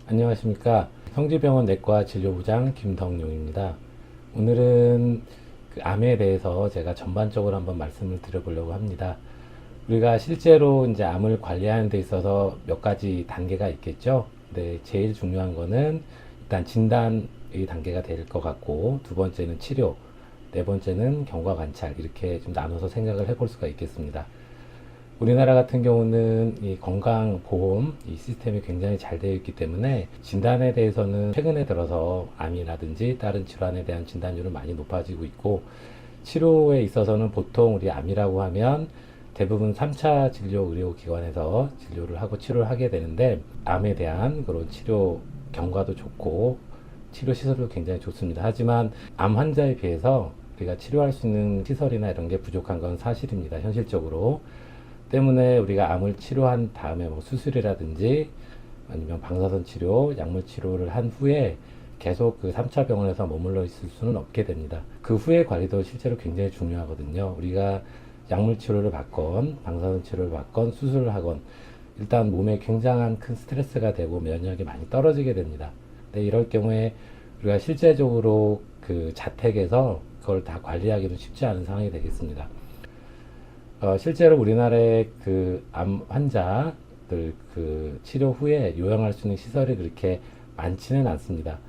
안녕하십니까. 성지병원 내과 진료부장 김덕용입니다. 오늘은 그 암에 대해서 제가 전반적으로 한번 말씀을 드려보려고 합니다. 우리가 실제로 이제 암을 관리하는 데 있어서 몇 가지 단계가 있겠죠. 근데 제일 중요한 거는 일단 진단의 단계가 될 것 같고, 두 번째는 치료, 네 번째는 경과 관찰, 이렇게 좀 나눠서 생각을 해볼 수가 있겠습니다. 우리나라 같은 경우는 이 건강보험 이 시스템이 굉장히 잘 되어 있기 때문에 진단에 대해서는 최근에 들어서 암이라든지 다른 질환에 대한 진단율은 많이 높아지고 있고, 치료에 있어서는 보통 우리 암이라고 하면 대부분 3차 진료 의료기관에서 진료를 하고 치료를 하게 되는데, 암에 대한 그런 치료 경과도 좋고 치료 시설도 굉장히 좋습니다. 하지만 암 환자에 비해서 우리가 치료할 수 있는 시설이나 이런 게 부족한 건 사실입니다. 현실적으로. 때문에 우리가 암을 치료한 다음에 뭐 수술이라든지 아니면 방사선 치료, 약물 치료를 한 후에 계속 그 3차 병원에서 머물러 있을 수는 없게 됩니다. 그 후에 관리도 실제로 굉장히 중요하거든요. 우리가 약물 치료를 받건 방사선 치료를 받건 수술을 하건 일단 몸에 굉장한 큰 스트레스가 되고 면역력이 많이 떨어지게 됩니다. 근데 이럴 경우에 우리가 실제적으로 그 자택에서 그걸 다 관리하기는 쉽지 않은 상황이 되겠습니다. 실제로 우리나라의 그 암 환자들 그 치료 후에 요양할 수 있는 시설이 그렇게 많지는 않습니다.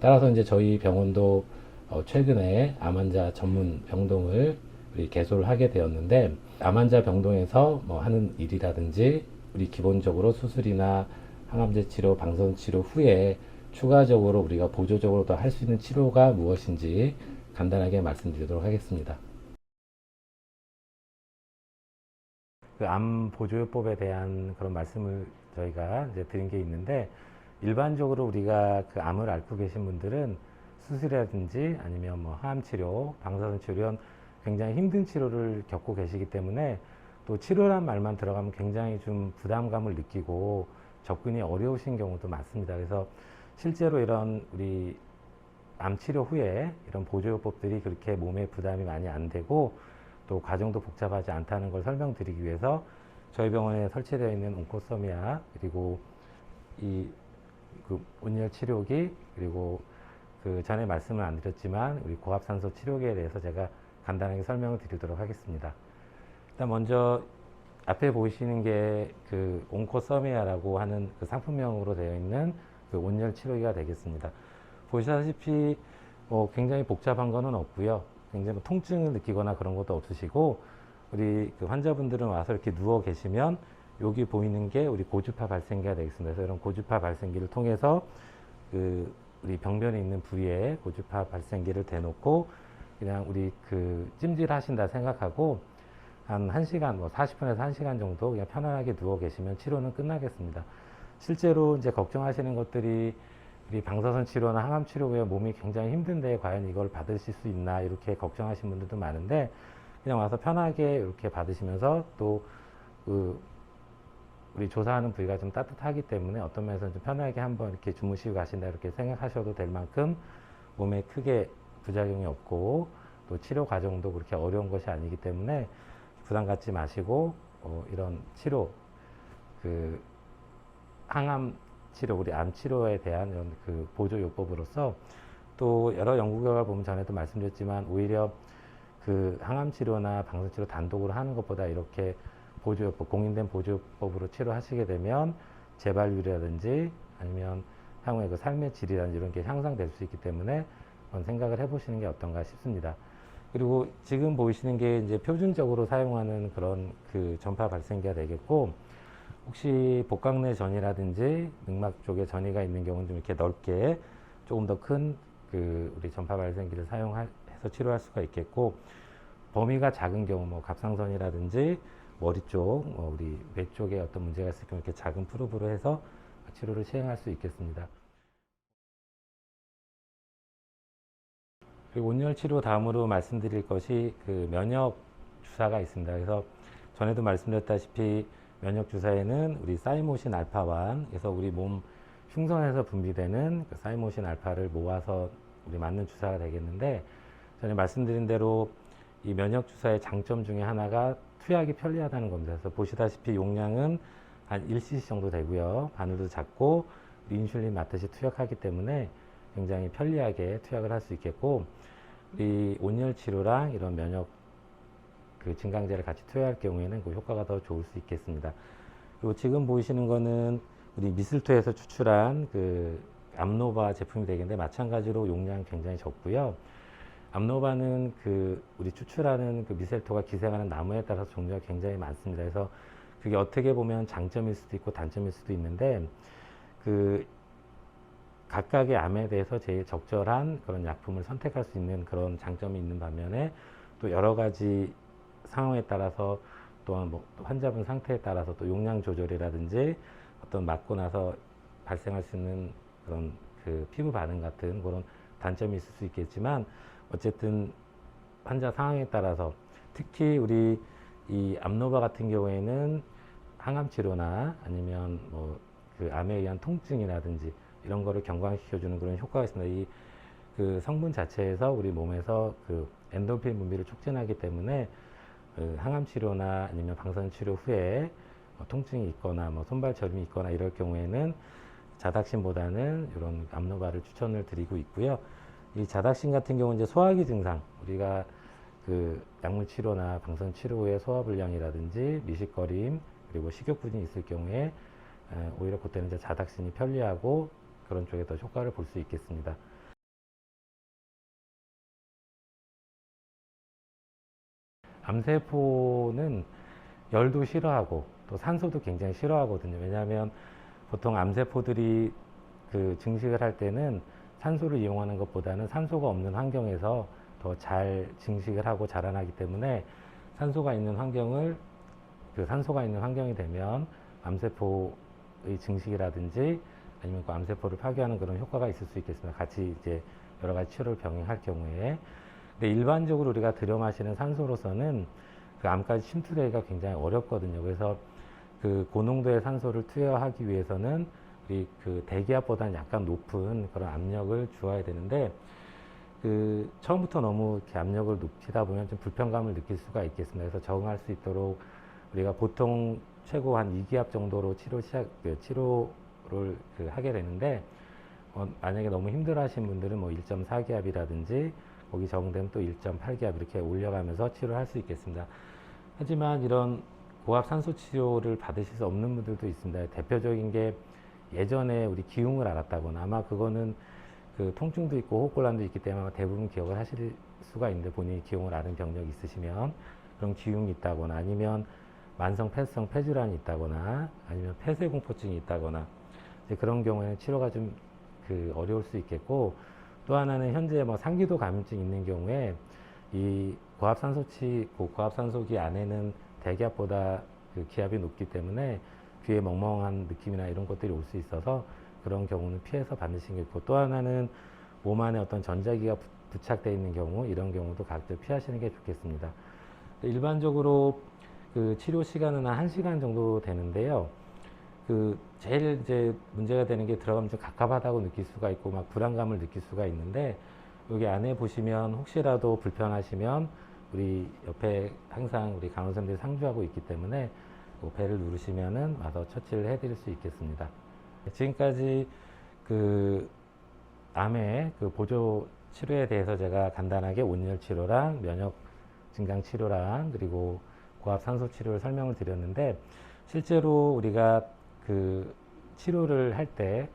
따라서 이제 저희 병원도 최근에 암 환자 전문 병동을 우리 개소를 하게 되었는데, 암 환자 병동에서 뭐 하는 일이라든지 우리 기본적으로 수술이나 항암제 치료, 방사선 치료 후에 추가적으로 우리가 보조적으로 더 할 수 있는 치료가 무엇인지 간단하게 말씀드리도록 하겠습니다. 그 암 보조요법에 대한 그런 말씀을 저희가 이제 드린 게 있는데, 일반적으로 우리가 그 암을 앓고 계신 분들은 수술이라든지 아니면 뭐 항암 치료, 방사선 치료 이런 굉장히 힘든 치료를 겪고 계시기 때문에, 또 치료란 말만 들어가면 굉장히 좀 부담감을 느끼고 접근이 어려우신 경우도 많습니다. 그래서 실제로 이런 우리 암 치료 후에 이런 보조요법들이 그렇게 몸에 부담이 많이 안 되고 또 과정도 복잡하지 않다는 걸 설명드리기 위해서 저희 병원에 설치되어 있는 온코서미아, 그리고 이 그 온열 치료기, 그리고 그 전에 말씀을 안 드렸지만 우리 고압산소 치료기에 대해서 제가 간단하게 설명을 드리도록 하겠습니다. 일단 먼저 앞에 보이시는 게 그 온코서미아라고 하는 그 상품명으로 되어 있는 그 온열 치료기가 되겠습니다. 보시다시피 굉장히 복잡한 거는 없고요. 굉장히 뭐 통증을 느끼거나 그런 것도 없으시고, 우리 그 환자분들은 와서 이렇게 누워 계시면 여기 보이는 게 우리 고주파 발생기가 되겠습니다. 그래서 이런 고주파 발생기를 통해서 그 우리 병변에 있는 부위에 고주파 발생기를 대놓고 그냥 우리 그 찜질 하신다 생각하고 한 1시간, 뭐 40분에서 1시간 정도 그냥 편안하게 누워 계시면 치료는 끝나겠습니다. 실제로 이제 걱정하시는 것들이 우리 방사선 치료나 항암 치료 후에 몸이 굉장히 힘든데 과연 이걸 받으실 수 있나 이렇게 걱정하시는 분들도 많은데, 그냥 와서 편하게 이렇게 받으시면서 또 그 우리 조사하는 부위가 좀 따뜻하기 때문에 어떤 면에서는 좀 편하게 한번 이렇게 주무시고 가신다 이렇게 생각하셔도 될 만큼 몸에 크게 부작용이 없고 또 치료 과정도 그렇게 어려운 것이 아니기 때문에 부담 갖지 마시고 이런 치료, 그 항암 치료, 우리 암 치료에 대한 이런 그 보조 요법으로서 또 여러 연구 결과를 보면 전에도 말씀드렸지만 오히려 그 항암 치료나 방사선 치료 단독으로 하는 것보다 이렇게 보조요법, 공인된 보조요법으로 치료하시게 되면 재발률이라든지 아니면 향후에 그 삶의 질이라든지 이런 게 향상될 수 있기 때문에 한번 생각을 해보시는 게 어떤가 싶습니다. 그리고 지금 보이시는 게 이제 표준적으로 사용하는 그런 그 전파 발생기가 되겠고, 혹시 복강내 전이라든지 늑막 쪽에 전이가 있는 경우는 좀 이렇게 넓게 조금 더 큰 그 우리 전파 발생기를 사용해서 치료할 수가 있겠고, 범위가 작은 경우 뭐 갑상선이라든지 머리 쪽, 우리 뇌 쪽에 어떤 문제가 있을 경우 이렇게 작은 프로브로 해서 치료를 시행할 수 있겠습니다. 그리고 온열 치료 다음으로 말씀드릴 것이 그 면역 주사가 있습니다. 그래서 전에도 말씀드렸다시피 면역 주사에는 우리 사이모신 알파1, 그래서 우리 몸 흉선에서 분비되는 그 사이모신 알파를 모아서 우리 맞는 주사가 되겠는데, 전에 말씀드린 대로 이 면역 주사의 장점 중에 하나가 투약이 편리하다는 겁니다. 그래서 보시다시피 용량은 한 1cc 정도 되고요. 바늘도 작고 인슐린 맞듯이 투약하기 때문에 굉장히 편리하게 투약을 할 수 있겠고, 우리 온열 치료랑 이런 면역 그 진강제를 같이 투여할 경우에는 그 효과가 더 좋을 수 있겠습니다. 그리고 지금 보이시는 거는 우리 미슬토에서 추출한 그 암노바 제품이 되겠는데, 마찬가지로 용량이 굉장히 적고요. 암노바는 그 우리 추출하는 그 미셀토가 기생하는 나무에 따라서 종류가 굉장히 많습니다. 그래서 그게 어떻게 보면 장점일 수도 있고 단점일 수도 있는데, 그 각각의 암에 대해서 제일 적절한 그런 약품을 선택할 수 있는 그런 장점이 있는 반면에, 또 여러 가지 상황에 따라서, 또한 뭐 환자분 상태에 따라서 또 용량 조절이라든지 어떤 맞고 나서 발생할 수 있는 그런 그 피부 반응 같은 그런 단점이 있을 수 있겠지만, 어쨌든 환자 상황에 따라서, 특히 우리 이 암노바 같은 경우에는 항암 치료나 아니면 뭐 그 암에 의한 통증이라든지 이런 거를 경감시켜주는 그런 효과가 있습니다. 이 그 성분 자체에서 우리 몸에서 그 엔도르핀 분비를 촉진하기 때문에, 그 항암 치료나 아니면 방사선 치료 후에 뭐 통증이 있거나 뭐 손발 저림이 있거나 이럴 경우에는 자닥신보다는 이런 암노바를 추천을 드리고 있고요. 이 자닥신 같은 경우는 이제 소화기 증상, 우리가 그 약물 치료나 방사선 치료 후에 소화불량이라든지 미식거림 그리고 식욕부진이 있을 경우에 오히려 그때는 이제 자닥신이 편리하고 그런 쪽에 더 효과를 볼 수 있겠습니다. 암세포는 열도 싫어하고 또 산소도 굉장히 싫어하거든요. 왜냐하면 보통 암세포들이 그 증식을 할 때는 산소를 이용하는 것보다는 산소가 없는 환경에서 더 잘 증식을 하고 자라나기 때문에, 산소가 있는 환경을 그 산소가 있는 환경이 되면 암세포의 증식이라든지 아니면 그 암세포를 파괴하는 그런 효과가 있을 수 있겠습니다. 같이 이제 여러 가지 치료를 병행할 경우에. 근데 일반적으로 우리가 들여 마시는 산소로서는 그 암까지 침투되기가 굉장히 어렵거든요. 그래서 그 고농도의 산소를 투여하기 위해서는 우리 그 대기압보다는 약간 높은 그런 압력을 주어야 되는데, 그 처음부터 너무 이렇게 압력을 높이다 보면 좀 불편감을 느낄 수가 있겠습니다. 그래서 적응할 수 있도록 우리가 보통 최고 한 2기압 정도로 치료를 하게 되는데, 만약에 너무 힘들어 하신 분들은 뭐 1.4기압이라든지 거기 적응되면 또 1.8기압 이렇게 올려가면서 치료를 할 수 있겠습니다. 하지만 이런 고압 산소 치료를 받으실 수 없는 분들도 있습니다. 대표적인 게, 예전에 우리 기흉을 앓았다거나, 아마 그거는 그 통증도 있고 호흡곤란도 있기 때문에 대부분 기억을 하실 수가 있는데, 본인이 기흉을 앓은 경력이 있으시면 그런 기흉이 있다거나, 아니면 만성 폐쇄성 폐질환이 있다거나, 아니면 폐쇄공포증이 있다거나, 이제 그런 경우에는 치료가 좀 그 어려울 수 있겠고, 또 하나는 현재 뭐 상기도 감염증이 있는 경우에 이 고압산소기 안에는 대기압보다 그 기압이 높기 때문에 귀에 멍멍한 느낌이나 이런 것들이 올 수 있어서, 그런 경우는 피해서 받으시는 게 있고, 또 하나는 몸 안에 어떤 전자기가 부착되어 있는 경우, 이런 경우도 각들 피하시는 게 좋겠습니다. 일반적으로 그 치료 시간은 한 1시간 정도 되는데요. 그 제일 이제 문제가 되는 게, 들어가면 좀 갑갑하다고 느낄 수가 있고 막 불안감을 느낄 수가 있는데, 여기 안에 보시면 혹시라도 불편하시면 우리 옆에 항상 우리 간호사님들이 상주하고 있기 때문에 그 벨을 누르시면은 와서 처치를 해드릴 수 있겠습니다. 지금까지 그 암의 그 보조 치료에 대해서 제가 간단하게 온열 치료랑 면역 증강 치료랑 그리고 고압 산소 치료를 설명을 드렸는데, 실제로 우리가 그 치료를 할 때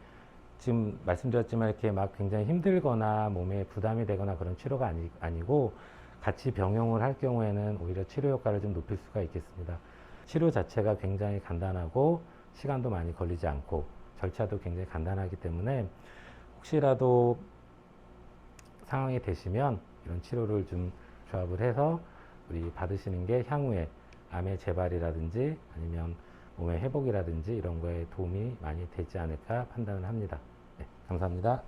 지금 말씀드렸지만 이렇게 막 굉장히 힘들거나 몸에 부담이 되거나 그런 치료가 아니고, 같이 병용을 할 경우에는 오히려 치료 효과를 좀 높일 수가 있겠습니다. 치료 자체가 굉장히 간단하고 시간도 많이 걸리지 않고 절차도 굉장히 간단하기 때문에, 혹시라도 상황이 되시면 이런 치료를 좀 조합을 해서 우리 받으시는 게 향후에 암의 재발이라든지 아니면 몸의 회복이라든지 이런 거에 도움이 많이 되지 않을까 판단을 합니다. 네, 감사합니다.